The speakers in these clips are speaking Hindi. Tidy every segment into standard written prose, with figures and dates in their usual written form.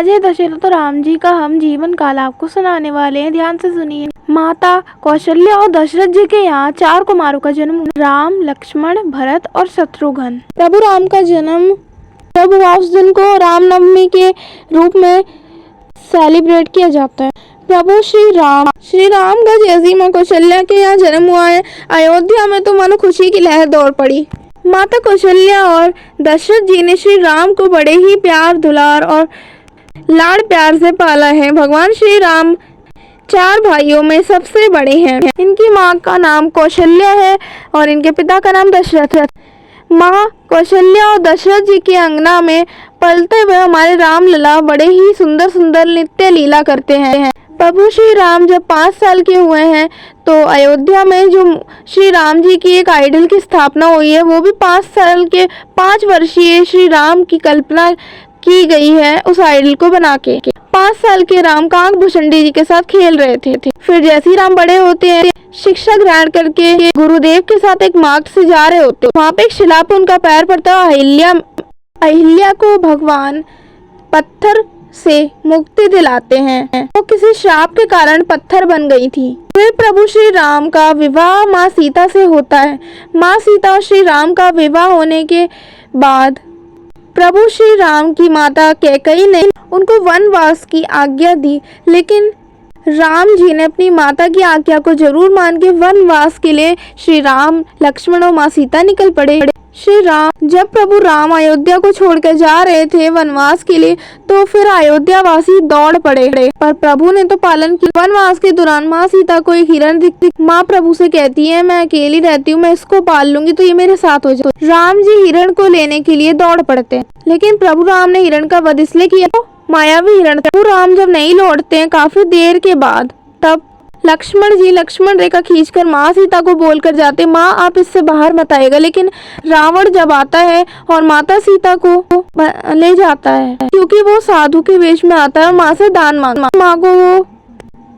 आज है दशरथ राम जी का हम जीवन काल आपको सुनाने वाले हैं, ध्यान से सुनिए। माता कौशल्या और दशरथ जी के यहाँ 4 कुमारों का जन्म राम, लक्ष्मण, भरत और शत्रुघ्न। प्रभु राम का जन्म जब हुआ उस दिन को रामनवमी के रूप में सेलिब्रेट किया जाता है। प्रभु श्री राम का जैसी माँ कौशल्या के यहाँ जन्म हुआ है, अयोध्या में तो मानो खुशी की लहर दौड़ पड़ी। माता कौशल्या और दशरथ जी ने श्री राम को बड़े ही प्यार, दुलार और लाड़ प्यार से पाला है। भगवान श्री राम 4 भाइयों में सबसे बड़े हैं। इनकी माँ का नाम कौशल्या है और इनके पिता का नाम दशरथ है। माँ कौशल्या और दशरथ जी की अंगना में पलते हुए हमारे राम लला बड़े ही सुंदर सुंदर नृत्य लीला करते हैं। प्रभु श्री राम जब 5 साल के हुए हैं तो अयोध्या में जो श्री राम जी की एक आइडल की स्थापना हुई है, वो भी 5 साल के 5 वर्षीय श्री राम की कल्पना की गई है उस आइडल को बना के। 5 साल के राम कांग भुषंडी जी के साथ खेल रहे थे। फिर जैसे ही राम बड़े होते हैं, शिक्षा ग्रहण करके गुरुदेव के साथ एक मार्ग से जा रहे होते, वहाँ पे एक शिला पे उनका पैर पड़ता है। अहिल्या को भगवान पत्थर से मुक्ति दिलाते हैं। वो किसी श्राप के कारण पत्थर बन गई थी। फिर प्रभु श्री राम का विवाह माँ सीता से होता है। माँ सीता और श्री राम का विवाह होने के बाद प्रभु श्री राम की माता कैकेयी ने उनको वनवास की आज्ञा दी, लेकिन राम जी ने अपनी माता की आज्ञा को जरूर मान के वनवास के लिए श्री राम, लक्ष्मण और माँ सीता निकल पड़े। जब प्रभु राम अयोध्या को छोड़कर जा रहे थे वनवास के लिए, तो फिर अयोध्या वासी दौड़ पड़े, पर प्रभु ने तो पालन किया। वनवास के दौरान माँ सीता को एक हिरण दिखती। माँ प्रभु से कहती है, मैं अकेली रहती हूँ, मैं इसको पाल लूंगी, तो ये मेरे साथ हो जाए। राम जी हिरण को लेने के लिए दौड़ पड़ते हैं, लेकिन प्रभु राम ने हिरण का वध इसलिए किया, मायावी हिरण। प्रभु राम जब नहीं लौटते हैं काफी देर के बाद, तब लक्ष्मण जी लक्ष्मण रेखा खींचकर माँ सीता को बोलकर जाते, माँ आप इससे बाहर मत आइएगा। लेकिन रावण जब आता है और माता सीता को ले जाता है, क्योंकि वो साधु के वेश में आता है और माँ से दान मांगता है। माँ को वो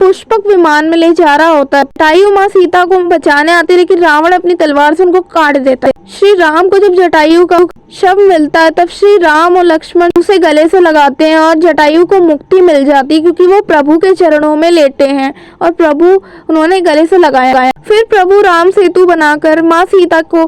पुष्पक विमान में ले जा रहा होता है। जटायु माँ सीता को बचाने आते, लेकिन रावण अपनी तलवार से उनको काट देता है। श्री राम को जब जटायु का शव मिलता है, तब श्री राम और लक्ष्मण उसे गले से लगाते हैं और जटायु को मुक्ति मिल जाती है, क्योंकि वो प्रभु के चरणों में लेटे हैं और प्रभु उन्होंने गले से लगाया है। फिर प्रभु राम सेतु बनाकर माँ सीता को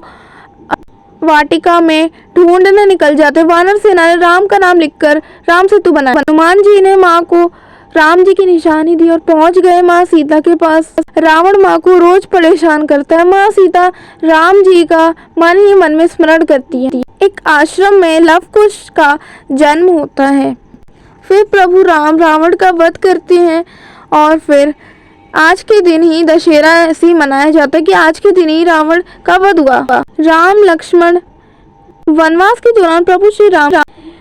वाटिका में ढूंढने निकल जाते। वानर सेना ने राम का नाम लिखकर राम सेतु बनाया। हनुमान जी ने माँ को राम जी की निशानी दी और पहुंच गए माँ सीता के पास। रावण माँ को रोज परेशान करता है। माँ सीता राम जी का मन ही मन में स्मरण करती है। एक आश्रम में लव कुश का जन्म होता है। फिर प्रभु राम रावण का वध करते हैं और फिर आज के दिन ही दशहरा ऐसे ही मनाया जाता है कि आज के दिन ही रावण का वध हुआ। राम लक्ष्मण वनवास के दौरान प्रभु श्री राम,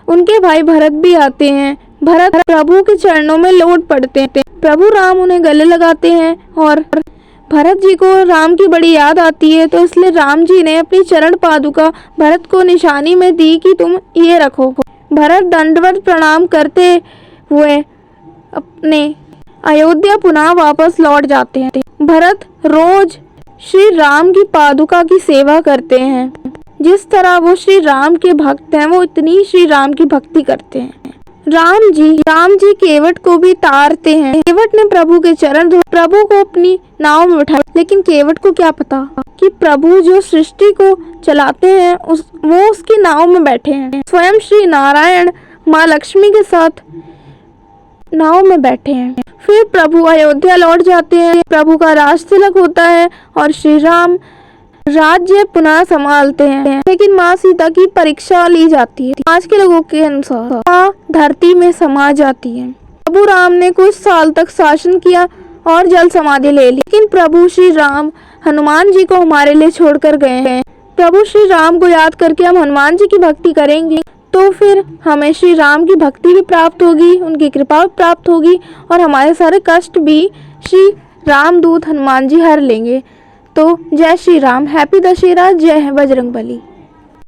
उनके भाई भरत भी आते हैं। भरत प्रभु के चरणों में लौट पड़ते हैं। प्रभु राम उन्हें गले लगाते हैं और भरत जी को राम की बड़ी याद आती है, तो इसलिए राम जी ने अपनी चरण पादुका भरत को निशानी में दी कि तुम ये रखो। भरत दंडवत प्रणाम करते हुए अपने अयोध्या पुनः वापस लौट जाते हैं। भरत रोज श्री राम की पादुका की सेवा करते हैं। जिस तरह वो श्री राम के भक्त हैं, वो इतनी श्री राम की भक्ति करते हैं। राम जी केवट को भी तारते हैं। केवट ने प्रभु के चरण धोए, प्रभु को अपनी नाव में बिठाया, लेकिन केवट को क्या पता कि प्रभु जो सृष्टि को चलाते हैं वो उसकी नाव में बैठे हैं। स्वयं श्री नारायण माँ लक्ष्मी के साथ नाव में बैठे हैं। फिर प्रभु अयोध्या लौट जाते हैं। प्रभु का राज तिलक होता है और श्री राम राज्य पुनः संभालते हैं, लेकिन माँ सीता की परीक्षा ली जाती है। आज के लोगों के अनुसार माँ धरती में समा जाती है। प्रभु राम ने कुछ साल तक शासन किया और जल समाधि ले ली, लेकिन प्रभु श्री राम हनुमान जी को हमारे लिए छोड़कर गए हैं। प्रभु श्री राम को याद करके हम हनुमान जी की भक्ति करेंगे, तो फिर हमें श्री राम की भक्ति भी प्राप्त होगी, उनकी कृपा भी प्राप्त होगी और हमारे सारे कष्ट भी श्री रामदूत हनुमान जी हर लेंगे। तो जय श्री राम, हैप्पी दशहरा, जय है बजरंगबली।